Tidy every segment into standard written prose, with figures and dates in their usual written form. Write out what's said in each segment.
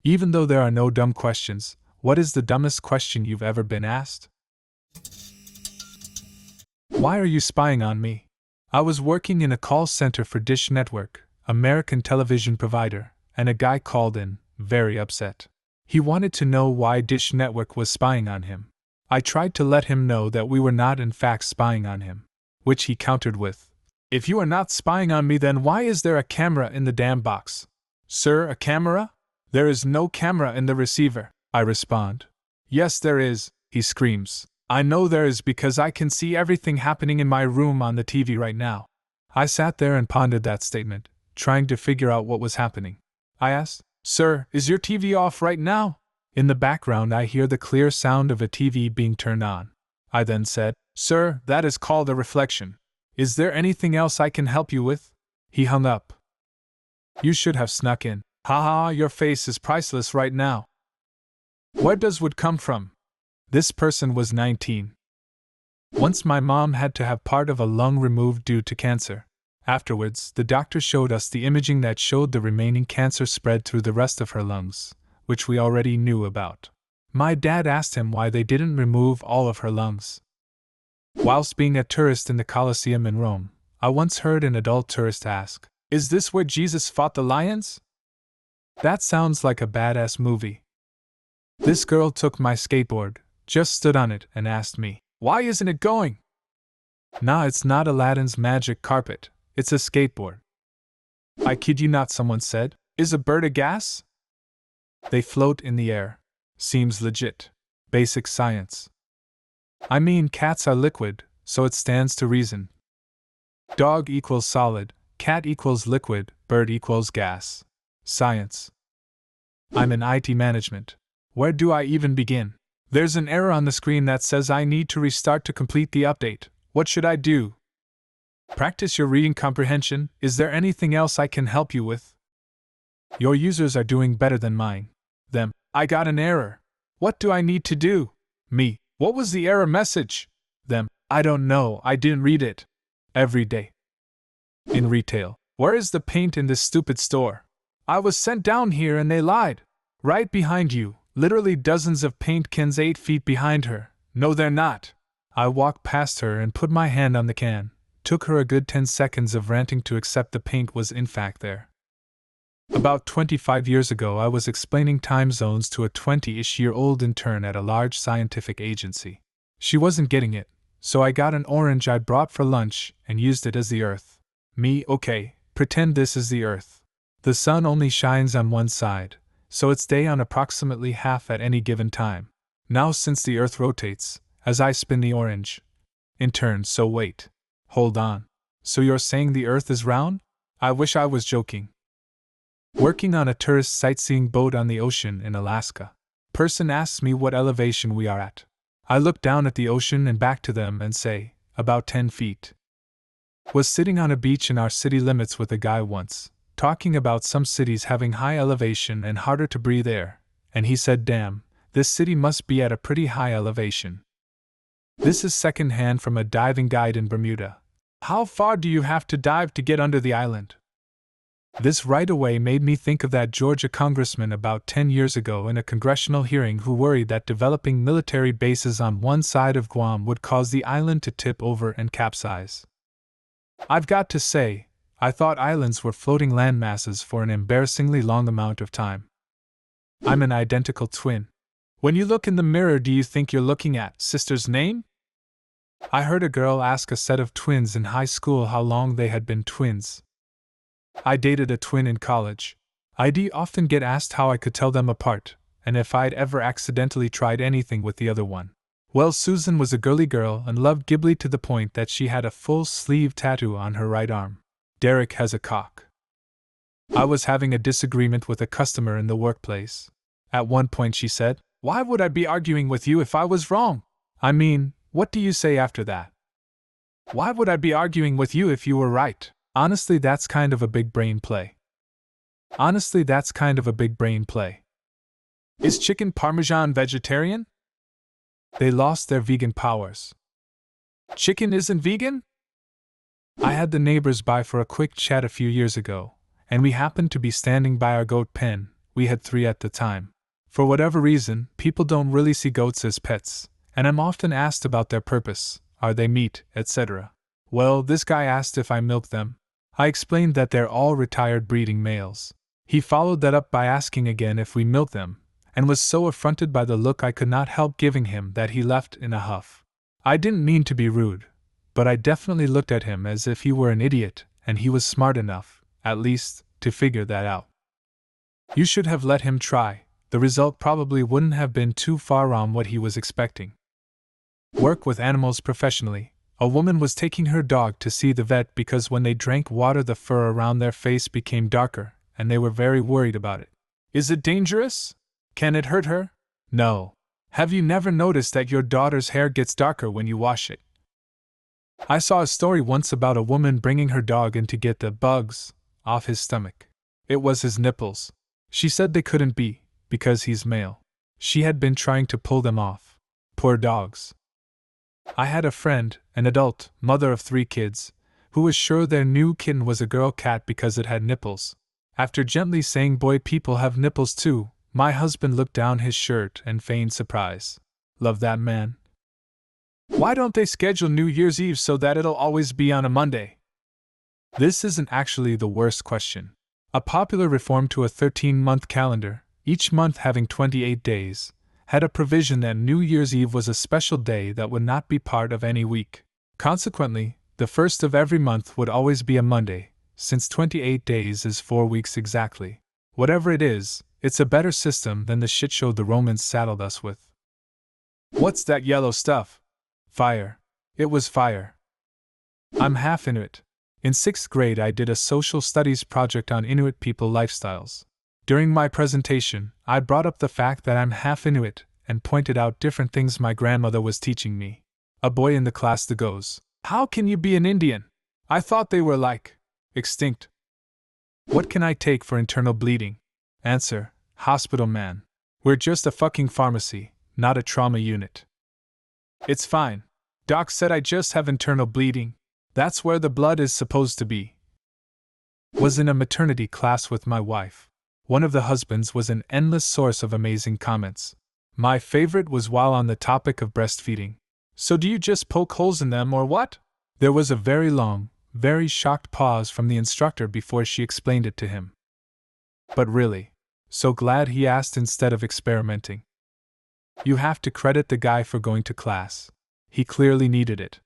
Even though there are no dumb questions, what is the dumbest question you've ever been asked? Why are you spying on me? I was working in a call center for Dish Network, American television provider, and a guy called in, very upset. He wanted to know why Dish Network was spying on him. I tried to let him know that we were not in fact spying on him, which he countered with, "If you are not spying on me, then why is there a camera in the damn box?" "Sir, a camera? There is no camera in the receiver," I respond. "Yes, there is," he screams. "I know there is because I can see everything happening in my room on the TV right now." I sat there and pondered that statement, trying to figure out what was happening. I asked, "Sir, is your TV off right now?" In the background, I hear the clear sound of a TV being turned on. I then said, "Sir, that is called a reflection. Is there anything else I can help you with?" He hung up. You should have snuck in. Haha, your face is priceless right now. Where does wood come from? This person was 19. Once my mom had to have part of a lung removed due to cancer. Afterwards, the doctor showed us the imaging that showed the remaining cancer spread through the rest of her lungs, which we already knew about. My dad asked him why they didn't remove all of her lungs. Whilst being a tourist in the Colosseum in Rome, I once heard an adult tourist ask, "Is this where Jesus fought the lions?" That sounds like a badass movie. This girl took my skateboard, just stood on it, and asked me, "Why isn't it going?" Nah, it's not Aladdin's magic carpet, it's a skateboard. I kid you not, someone said, "Is a bird a gas?" They float in the air. Seems legit. Basic science. I mean, cats are liquid, so it stands to reason. Dog equals solid, cat equals liquid, bird equals gas. Science. I'm in IT management. Where do I even begin? There's an error on the screen that says I need to restart to complete the update. What should I do? Practice your reading comprehension. Is there anything else I can help you with? Your users are doing better than mine. Them. I got an error. What do I need to do? Me. What was the error message? Them. I don't know, I didn't read it. Every day. In retail. Where is the paint in this stupid store? I was sent down here and they lied. Right behind you, literally dozens of paint cans 8 feet behind her. No, they're not. I walked past her and put my hand on the can. Took her a good 10 seconds of ranting to accept the paint was in fact there. About 25 years ago, I was explaining time zones to a 20-ish-year-old intern at a large scientific agency. She wasn't getting it, so I got an orange I'd brought for lunch and used it as the Earth. Me, okay, pretend this is the Earth. The sun only shines on one side, so it's day on approximately half at any given time. Now, since the Earth rotates, as I spin the orange. Intern, so wait. Hold on. So you're saying the Earth is round? I wish I was joking. Working on a tourist sightseeing boat on the ocean in Alaska. Person asks me what elevation we are at. I look down at the ocean and back to them and say, about 10 feet. Was sitting on a beach in our city limits with a guy once, talking about some cities having high elevation and harder to breathe air, and he said, "Damn, this city must be at a pretty high elevation." This is secondhand from a diving guide in Bermuda. How far do you have to dive to get under the island? This right away made me think of that Georgia congressman about 10 years ago in a congressional hearing who worried that developing military bases on one side of Guam would cause the island to tip over and capsize. I've got to say, I thought islands were floating landmasses for an embarrassingly long amount of time. I'm an identical twin. When you look in the mirror, do you think you're looking at sister's name? I heard a girl ask a set of twins in high school how long they had been twins. I dated a twin in college. I'd often get asked how I could tell them apart, and if I'd ever accidentally tried anything with the other one. Well, Susan was a girly girl and loved Ghibli to the point that she had a full-sleeve tattoo on her right arm. Derek has a cock. I was having a disagreement with a customer in the workplace. At one point she said, "Why would I be arguing with you if I was wrong? I mean, what do you say after that? Why would I be arguing with you if you were right?" Honestly, that's kind of a big brain play. Is chicken parmesan vegetarian? They lost their vegan powers. Chicken isn't vegan? I had the neighbors by for a quick chat a few years ago, and we happened to be standing by our goat pen, we had 3 at the time. For whatever reason, people don't really see goats as pets, and I'm often asked about their purpose, are they meat, etc. Well, this guy asked if I milk them. I explained that they're all retired breeding males. He followed that up by asking again if we milk them, and was so affronted by the look I could not help giving him that he left in a huff. I didn't mean to be rude, but I definitely looked at him as if he were an idiot, and he was smart enough, at least, to figure that out. You should have let him try. The result probably wouldn't have been too far on what he was expecting. Work with animals professionally. A woman was taking her dog to see the vet because when they drank water the fur around their face became darker, and they were very worried about it. Is it dangerous? Can it hurt her? No. Have you never noticed that your daughter's hair gets darker when you wash it? I saw a story once about a woman bringing her dog in to get the bugs off his stomach. It was his nipples. She said they couldn't be, because he's male. She had been trying to pull them off. Poor dogs. I had a friend, an adult, mother of 3 kids, who was sure their new kitten was a girl cat because it had nipples. After gently saying, "Boy, people have nipples too," my husband looked down his shirt and feigned surprise. Love that man. Why don't they schedule New Year's Eve so that it'll always be on a Monday? This isn't actually the worst question. A popular reform to a 13-month calendar, each month having 28 days, had a provision that New Year's Eve was a special day that would not be part of any week. Consequently, the first of every month would always be a Monday, since 28 days is 4 weeks exactly. Whatever it is, it's a better system than the shitshow the Romans saddled us with. What's that yellow stuff? Fire. It was fire. I'm half Inuit. In 6th grade I did a social studies project on Inuit people lifestyles. During my presentation, I brought up the fact that I'm half Inuit and pointed out different things my grandmother was teaching me. A boy in the class goes, "How can you be an Indian? I thought they were like extinct." What can I take for internal bleeding? Answer, hospital man. We're just a fucking pharmacy, not a trauma unit. It's fine. Doc said I just have internal bleeding. That's where the blood is supposed to be. Was in a maternity class with my wife. One of the husbands was an endless source of amazing comments. My favorite was while on the topic of breastfeeding. "So do you just poke holes in them or what?" There was a very long, very shocked pause from the instructor before she explained it to him. But really, so glad he asked instead of experimenting. You have to credit the guy for going to class. He clearly needed it.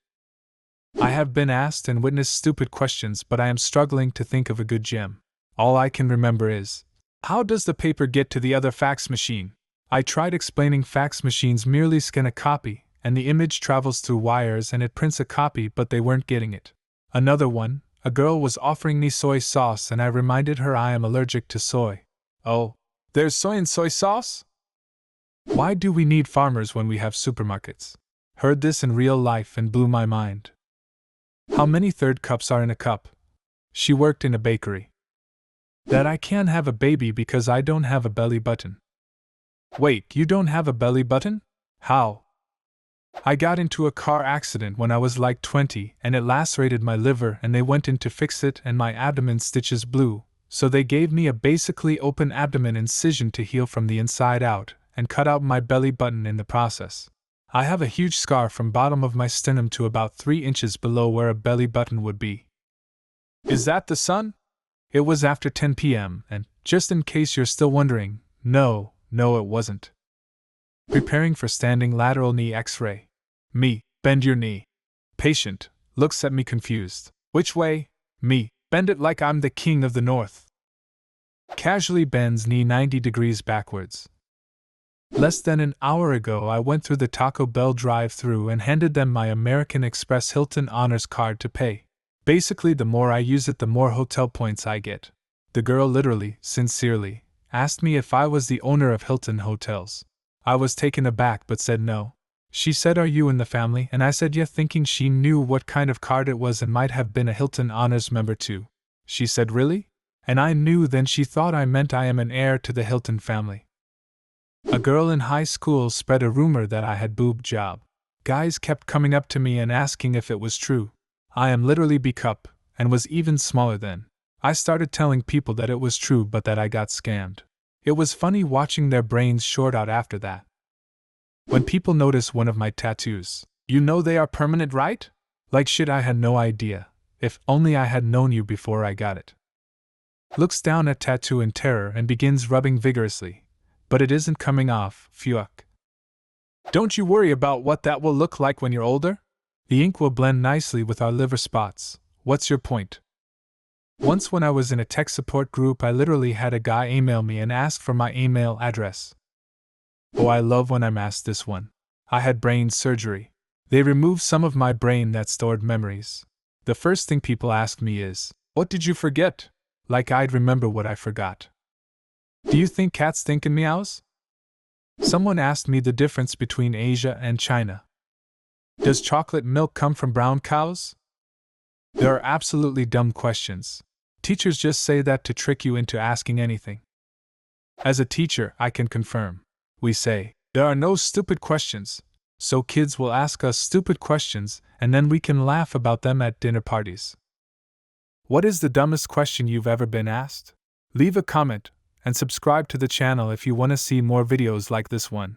I have been asked and witnessed stupid questions, but I am struggling to think of a good gem. All I can remember is, how does the paper get to the other fax machine? I tried explaining fax machines merely scan a copy, and the image travels through wires and it prints a copy, but they weren't getting it. Another one, a girl was offering me soy sauce and I reminded her I am allergic to soy. Oh, there's soy in soy sauce? Why do we need farmers when we have supermarkets? Heard this in real life and blew my mind. How many third cups are in a cup? She worked in a bakery. That I can't have a baby because I don't have a belly button. Wait, you don't have a belly button? How? I got into a car accident when I was like 20 and it lacerated my liver and they went in to fix it and my abdomen stitches blew, so they gave me a basically open abdomen incision to heal from the inside out and cut out my belly button in the process. I have a huge scar from bottom of my sternum to about 3 inches below where a belly button would be. Is that the sun? It was after 10 p.m., and, just in case you're still wondering, no, it wasn't. Preparing for standing lateral knee x-ray. Me, bend your knee. Patient, looks at me confused. Which way? Me, bend it like I'm the king of the north. Casually bends knee 90 degrees backwards. Less than an hour ago I went through the Taco Bell drive-thru and handed them my American Express Hilton Honors card to pay. Basically, the more I use it, the more hotel points I get. The girl literally, sincerely, asked me if I was the owner of Hilton Hotels. I was taken aback but said no. She said, "Are you in the family?" And I said yeah, thinking she knew what kind of card it was and might have been a Hilton Honors member too. She said, "Really?" And I knew then she thought I meant I am an heir to the Hilton family. A girl in high school spread a rumor that I had boob job. Guys kept coming up to me and asking if it was true. I am literally B-cup, and was even smaller then. I started telling people that it was true but that I got scammed. It was funny watching their brains short out after that. When people notice one of my tattoos, you know they are permanent, right? Like shit, I had no idea. If only I had known you before I got it. Looks down at tattoo in terror and begins rubbing vigorously. But it isn't coming off, fuck. Don't you worry about what that will look like when you're older? The ink will blend nicely with our liver spots. What's your point? Once when I was in a tech support group, I literally had a guy email me and ask for my email address. Oh, I love when I'm asked this one. I had brain surgery. They removed some of my brain that stored memories. The first thing people ask me is, what did you forget? Like I'd remember what I forgot. Do you think cats think in meows? Someone asked me the difference between Asia and China. Does chocolate milk come from brown cows? There are absolutely dumb questions. Teachers just say that to trick you into asking anything. As a teacher, I can confirm. We say, there are no stupid questions, so kids will ask us stupid questions and then we can laugh about them at dinner parties. What is the dumbest question you've ever been asked? Leave a comment and subscribe to the channel if you want to see more videos like this one.